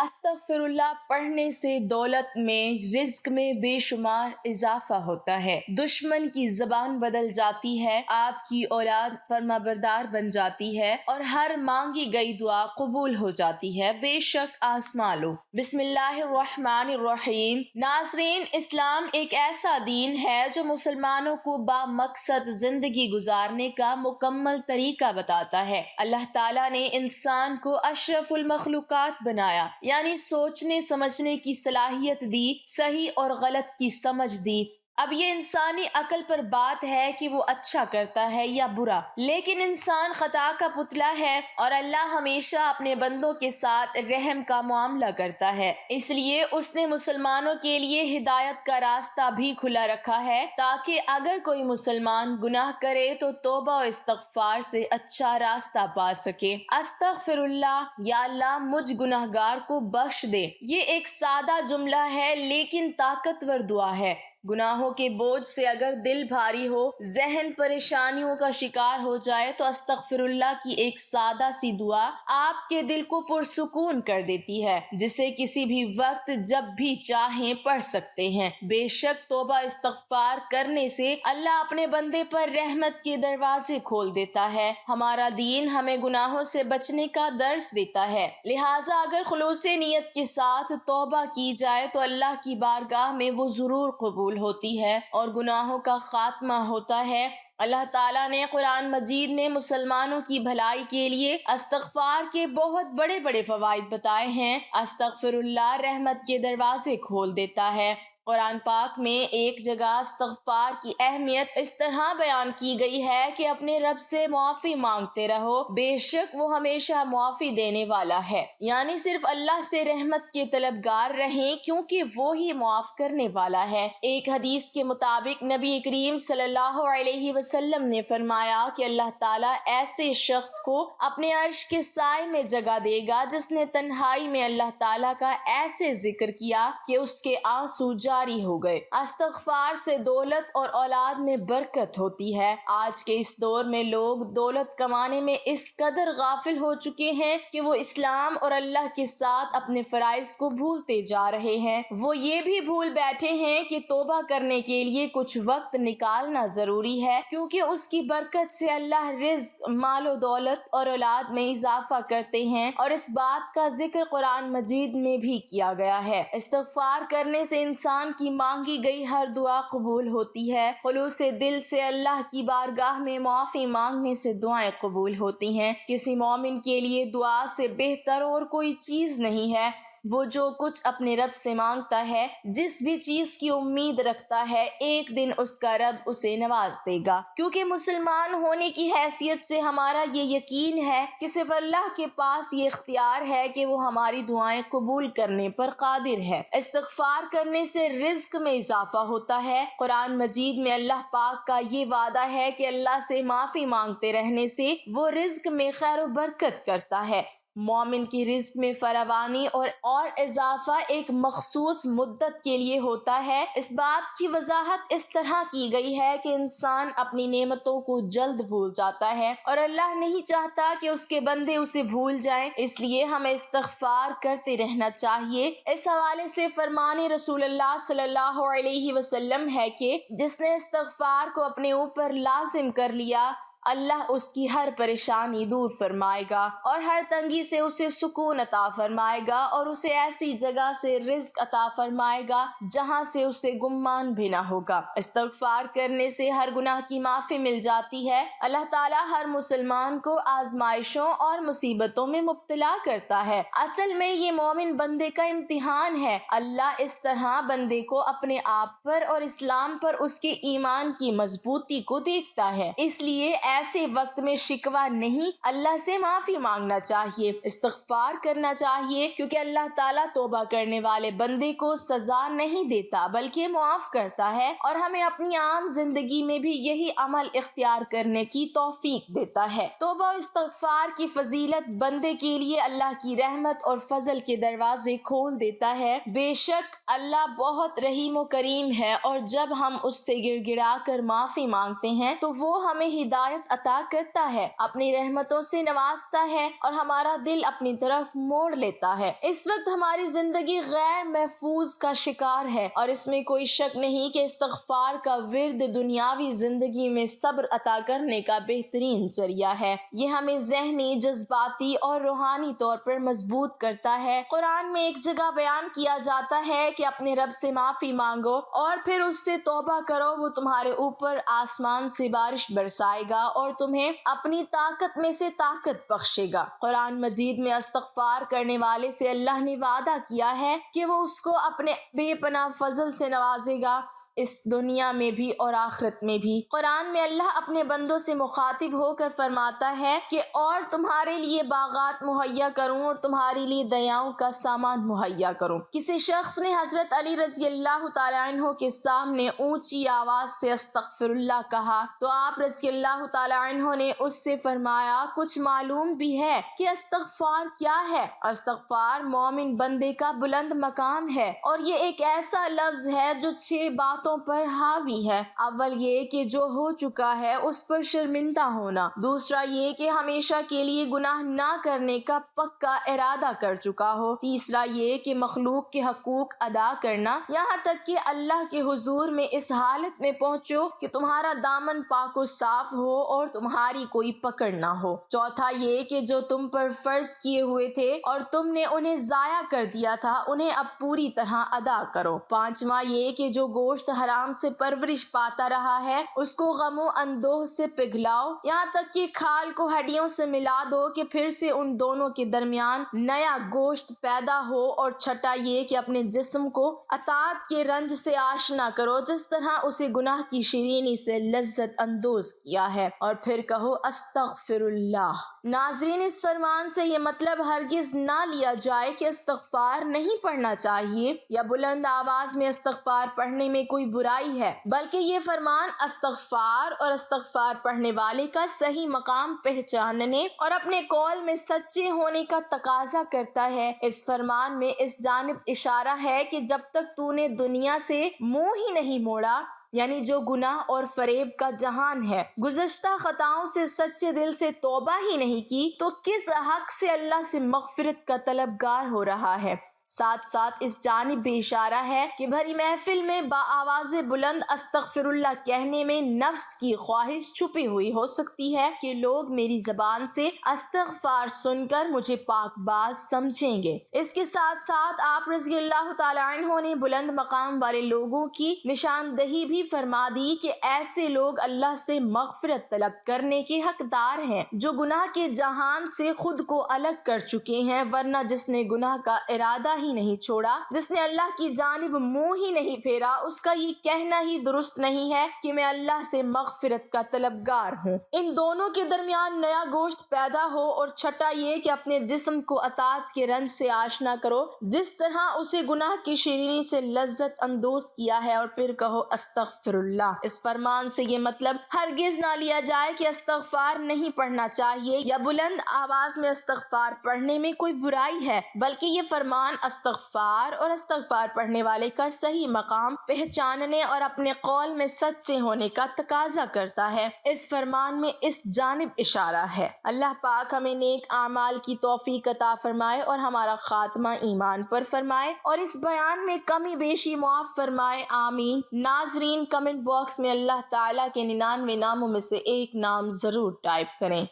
استغفراللہ پڑھنے سے دولت میں، رزق میں بے شمار اضافہ ہوتا ہے، دشمن کی زبان بدل جاتی ہے، آپ کی اولاد فرمانبردار بن جاتی ہے اور ہر مانگی گئی دعا قبول ہو جاتی ہے، بے شک آزما لو۔ بسم اللہ الرحمن الرحیم۔ ناظرین، اسلام ایک ایسا دین ہے جو مسلمانوں کو با مقصد زندگی گزارنے کا مکمل طریقہ بتاتا ہے۔ اللہ تعالیٰ نے انسان کو اشرف المخلوقات بنایا، یعنی سوچنے سمجھنے کی صلاحیت دی، صحیح اور غلط کی سمجھ دی۔ اب یہ انسانی عقل پر بات ہے کہ وہ اچھا کرتا ہے یا برا، لیکن انسان خطا کا پتلا ہے اور اللہ ہمیشہ اپنے بندوں کے ساتھ رحم کا معاملہ کرتا ہے، اس لیے اس نے مسلمانوں کے لیے ہدایت کا راستہ بھی کھلا رکھا ہے تاکہ اگر کوئی مسلمان گناہ کرے تو توبہ و استغفار سے اچھا راستہ پا سکے۔ استغفر اللہ، یا اللہ مجھ گناہ گار کو بخش دے، یہ ایک سادہ جملہ ہے لیکن طاقتور دعا ہے۔ گناہوں کے بوجھ سے اگر دل بھاری ہو، ذہن پریشانیوں کا شکار ہو جائے تو استغفر اللہ کی ایک سادہ سی دعا آپ کے دل کو پرسکون کر دیتی ہے، جسے کسی بھی وقت جب بھی چاہیں پڑھ سکتے ہیں۔ بے شک توبہ استغفار کرنے سے اللہ اپنے بندے پر رحمت کے دروازے کھول دیتا ہے۔ ہمارا دین ہمیں گناہوں سے بچنے کا درس دیتا ہے، لہٰذا اگر خلوص نیت کے ساتھ توبہ کی جائے تو اللہ کی بارگاہ میں وہ ضرور قبول ہوتی ہے اور گناہوں کا خاتمہ ہوتا ہے۔ اللہ تعالیٰ نے قرآن مجید میں مسلمانوں کی بھلائی کے لیے استغفار کے بہت بڑے بڑے فوائد بتائے ہیں۔ استغفر اللہ رحمت کے دروازے کھول دیتا ہے۔ قرآن پاک میں ایک جگہ استغفار کی اہمیت اس طرح بیان کی گئی ہے کہ اپنے رب سے معافی مانگتے رہو، بے شک وہ ہمیشہ معافی دینے والا ہے، یعنی صرف اللہ سے رحمت کے طلبگار رہیں کیونکہ وہ ہی معاف کرنے والا ہے۔ ایک حدیث کے مطابق نبی کریم صلی اللہ علیہ وسلم نے فرمایا کہ اللہ تعالیٰ ایسے شخص کو اپنے عرش کے سائے میں جگہ دے گا جس نے تنہائی میں اللہ تعالیٰ کا ایسے ذکر کیا کہ اس کے آنسو جاری ہو گئے۔ استغفار سے دولت اور اولاد میں برکت ہوتی ہے۔ آج کے اس دور میں لوگ دولت کمانے میں اس قدر غافل ہو چکے ہیں کہ وہ اسلام اور اللہ کے ساتھ اپنے فرائض کو بھولتے جا رہے ہیں۔ وہ یہ بھی بھول بیٹھے ہیں کہ توبہ کرنے کے لیے کچھ وقت نکالنا ضروری ہے، کیونکہ اس کی برکت سے اللہ رزق، مال و دولت اور اولاد میں اضافہ کرتے ہیں، اور اس بات کا ذکر قرآن مجید میں بھی کیا گیا ہے۔ استغفار کرنے سے انسان کی مانگی گئی ہر دعا قبول ہوتی ہے۔ خلوص دل سے اللہ کی بارگاہ میں معافی مانگنے سے دعائیں قبول ہوتی ہیں۔ کسی مومن کے لیے دعا سے بہتر اور کوئی چیز نہیں ہے۔ وہ جو کچھ اپنے رب سے مانگتا ہے، جس بھی چیز کی امید رکھتا ہے، ایک دن اس کا رب اسے نواز دے گا، کیونکہ مسلمان ہونے کی حیثیت سے ہمارا یہ یقین ہے کہ صرف اللہ کے پاس یہ اختیار ہے کہ وہ ہماری دعائیں قبول کرنے پر قادر ہے۔ استغفار کرنے سے رزق میں اضافہ ہوتا ہے۔ قرآن مجید میں اللہ پاک کا یہ وعدہ ہے کہ اللہ سے معافی مانگتے رہنے سے وہ رزق میں خیر و برکت کرتا ہے۔ مومن کی رزق میں فراوانی اور اضافہ ایک مخصوص مدت کے لیے ہوتا ہے۔ اس بات کی وضاحت اس طرح کی گئی ہے کہ انسان اپنی نعمتوں کو جلد بھول جاتا ہے اور اللہ نہیں چاہتا کہ اس کے بندے اسے بھول جائیں، اس لیے ہمیں استغفار کرتے رہنا چاہیے۔ اس حوالے سے فرمان رسول اللہ صلی اللہ علیہ وسلم ہے کہ جس نے استغفار کو اپنے اوپر لازم کر لیا، اللہ اس کی ہر پریشانی دور فرمائے گا اور ہر تنگی سے اسے سکون عطا فرمائے گا اور اسے ایسی جگہ سے رزق عطا فرمائے گا جہاں سے اسے گمان بھی نہ ہوگا۔ استغفار کرنے سے ہر گناہ کی معافی مل جاتی ہے۔ اللہ تعالیٰ ہر مسلمان کو آزمائشوں اور مصیبتوں میں مبتلا کرتا ہے۔ اصل میں یہ مومن بندے کا امتحان ہے۔ اللہ اس طرح بندے کو اپنے آپ پر اور اسلام پر اس کے ایمان کی مضبوطی کو دیکھتا ہے، اس لیے ایسے وقت میں شکوہ نہیں، اللہ سے معافی مانگنا چاہیے، استغفار کرنا چاہیے، کیونکہ اللہ تعالیٰ توبہ کرنے والے بندے کو سزا نہیں دیتا بلکہ معاف کرتا ہے، اور ہمیں اپنی عام زندگی میں بھی یہی عمل اختیار کرنے کی توفیق دیتا ہے۔ توبہ و استغفار کی فضیلت بندے کے لیے اللہ کی رحمت اور فضل کے دروازے کھول دیتا ہے۔ بے شک اللہ بہت رحیم و کریم ہے، اور جب ہم اس سے گڑ گڑا کر معافی مانگتے ہیں تو وہ ہمیں ہدایت ہدایت عطا کرتا ہے، اپنی رحمتوں سے نوازتا ہے اور ہمارا دل اپنی طرف موڑ لیتا ہے۔ اس وقت ہماری زندگی غیر محفوظ کا شکار ہے اور اس میں کوئی شک نہیں کہ استغفار کا ورد دنیاوی زندگی میں صبر عطا کرنے کا بہترین ذریعہ ہے۔ یہ ہمیں ذہنی، جذباتی اور روحانی طور پر مضبوط کرتا ہے۔ قرآن میں ایک جگہ بیان کیا جاتا ہے کہ اپنے رب سے معافی مانگو اور پھر اس سے توبہ کرو، وہ تمہارے اوپر آسمان سے بارش برسائے گا اور تمہیں اپنی طاقت میں سے طاقت بخشے گا۔ قرآن مجید میں استغفار کرنے والے سے اللہ نے وعدہ کیا ہے کہ وہ اس کو اپنے بے پناہ فضل سے نوازے گا، اس دنیا میں بھی اور آخرت میں بھی۔ قرآن میں اللہ اپنے بندوں سے مخاطب ہو کر فرماتا ہے کہ اور تمہارے لیے باغات مہیا کروں اور تمہارے لیے دریاؤں کا سامان مہیا کروں۔ کسی شخص نے حضرت علی رضی اللہ تعالیٰ عنہ کے سامنے اونچی آواز سے استغفر اللہ کہا تو آپ رضی اللہ تعالیٰ عنہ نے اس سے فرمایا، کچھ معلوم بھی ہے کہ استغفار کیا ہے؟ استغفار مومن بندے کا بلند مقام ہے اور یہ ایک ایسا لفظ ہے جو 6 باتوں پر حاوی ہے۔ اول یہ کہ جو ہو چکا ہے اس پر شرمندہ ہونا، دوسرا یہ کہ ہمیشہ کے لیے گناہ نہ کرنے کا پکا ارادہ کر چکا ہو، تیسرا یہ کہ مخلوق کے حقوق ادا کرنا، یہاں تک کہ اللہ کے حضور میں اس حالت میں پہنچو کہ تمہارا دامن پاک و صاف ہو اور تمہاری کوئی پکڑ نہ ہو، چوتھا یہ کہ جو تم پر فرض کیے ہوئے تھے اور تم نے انہیں ضائع کر دیا تھا انہیں اب پوری طرح ادا کرو، پانچواں یہ کہ جو گوشت حرام سے پرورش پاتا رہا ہے اس کو غم و اندوہ سے پگھلاؤ، یہاں تک کہ کھال کو ہڈیوں سے ملا دو کہ پھر سے ان دونوں کے درمیان نیا گوشت پیدا ہو، اور چھٹا یہ کہ اپنے جسم کو اطاعت کے رنج سے آشنا کرو جس طرح اسے گناہ کی شیرینی سے لذت اندوز کیا ہے، اور پھر کہو استغفر اللہ۔ ناظرین، اس فرمان سے یہ مطلب ہرگز نہ لیا جائے کہ استغفار نہیں پڑھنا چاہیے یا بلند آواز میں استغفار پڑھنے میں کوئی برائی ہے، بلکہ یہ فرمان استغفار اور استغفار پڑھنے والے کا صحیح مقام پہچاننے اور اپنے قول میں سچے ہونے کا تقاضا کرتا ہے۔ اس فرمان میں اس جانب اشارہ ہے کہ جب تک تو نے دنیا سے منہ ہی نہیں موڑا، یعنی جو گناہ اور فریب کا جہان ہے، گزشتہ خطاؤں سے سچے دل سے توبہ ہی نہیں کی تو کس حق سے اللہ سے مغفرت کا طلبگار ہو رہا ہے؟ ساتھ ساتھ اس جانب بھی اشارہ ہے کہ بھری محفل میں باآواز بلند استغفر اللہ کہنے میں نفس کی خواہش چھپی ہوئی ہو سکتی ہے کہ لوگ میری زبان سے استغفار سن کر مجھے پاک باز سمجھیں گے۔ اس کے ساتھ ساتھ آپ رضی اللہ تعالیٰ عنہ نے بلند مقام والے لوگوں کی نشاندہی بھی فرما دی کہ ایسے لوگ اللہ سے مغفرت طلب کرنے کے حقدار ہیں جو گناہ کے جہان سے خود کو الگ کر چکے ہیں، ورنہ جس نے گناہ کا ارادہ ہی نہیں چھوڑا، جس نے اللہ کی جانب منہ ہی نہیں پھیرا، اس کا یہ کہنا ہی درست نہیں ہے کہ میں اللہ سے مغفرت کا طلبگار ہوں۔ ان دونوں کے درمیان نیا گوشت پیدا ہو، اور چھٹا یہ کہ اپنے جسم کو اطاعت کے رنج سے آشنا کرو جس طرح اسے گناہ کی شیرینی سے لذت اندوز کیا ہے، اور پھر کہو استغفر اللہ۔ اس فرمان سے یہ مطلب ہرگز نہ لیا جائے کہ استغفار نہیں پڑھنا چاہیے یا بلند آواز میں استغفار پڑھنے میں کوئی برائی ہے، بلکہ یہ فرمان استغفار اور استغفار پڑھنے والے کا صحیح مقام پہچاننے اور اپنے قول میں سچے ہونے کا تقاضا کرتا ہے۔ اس فرمان میں اس جانب اشارہ ہے۔ اللہ پاک ہمیں نیک اعمال کی توفیق عطا فرمائے اور ہمارا خاتمہ ایمان پر فرمائے اور اس بیان میں کمی بیشی معاف فرمائے، آمین۔ ناظرین، کمنٹ باکس میں اللہ تعالیٰ کے 99 ناموں میں سے ایک نام ضرور ٹائپ کریں۔